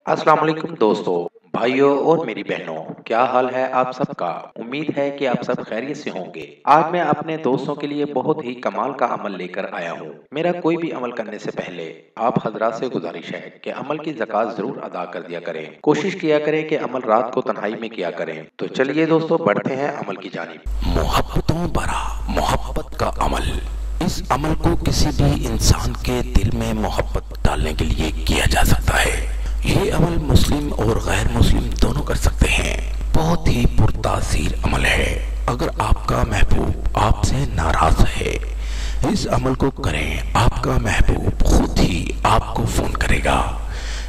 अस्सलाम वालेकुम दोस्तों, भाइयों और मेरी बहनों, क्या हाल है आप सबका। उम्मीद है कि आप सब खैरियत से होंगे। आज मैं अपने दोस्तों के लिए बहुत ही कमाल का अमल लेकर आया हूँ। मेरा कोई भी अमल करने से पहले आप हजरात से गुजारिश है कि अमल की ज़कात जरूर अदा कर दिया करें। कोशिश किया करें कि अमल रात को तन्हाई में किया करें। तो चलिए दोस्तों, बढ़ते हैं अमल की जानिब। मोहब्बतों भरा मोहब्बत का अमल। इस अमल को किसी भी इंसान के दिल में मोहब्बत डालने के लिए किया जा सकता है। ये अमल मुस्लिम और गैर मुस्लिम दोनों कर सकते हैं। बहुत ही पुरतासीर अमल है। अगर आपका महबूब आपसे नाराज है, इस अमल को करें, आपका महबूब खुद ही आपको फोन करेगा।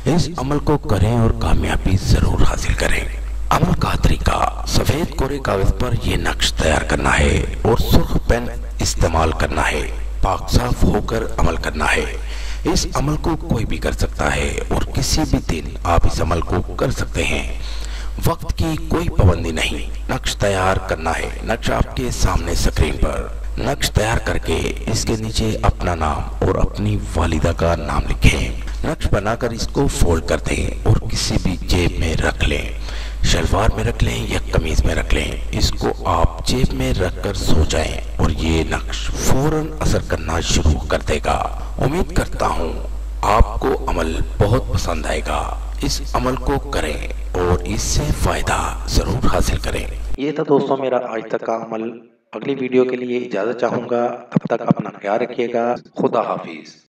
इस अमल को करें और कामयाबी जरूर हासिल करें। अमल का तरीका: सफेद कोरे कागज पर यह नक्श तैयार करना है और सुर्ख पेन इस्तेमाल करना है। पाक साफ होकर अमल करना है। इस अमल को कोई भी कर सकता है और किसी भी दिन आप इस अमल को कर सकते हैं। वक्त की कोई पाबंदी नहीं। नक्श तैयार करना है। नक्श आपके सामने स्क्रीन पर। नक्श तैयार करके इसके नीचे अपना नाम और अपनी वालिदा का नाम लिखें। नक्श बनाकर इसको फोल्ड कर दें और किसी भी जेब में रख लें। शलवार में रख लें या कमीज में रख लें। इसको आप जेब में रखकर सो जाएं और ये नक्श फौरन असर करना शुरू कर देगा। उम्मीद करता हूँ आपको अमल बहुत पसंद आएगा। इस अमल को करें और इससे फायदा जरूर हासिल करें। ये था दोस्तों मेरा आज तक का अमल। अगली वीडियो के लिए इजाज़त चाहूँगा। तब तक अपना ख्याल रखिएगा। खुदा हाफिज।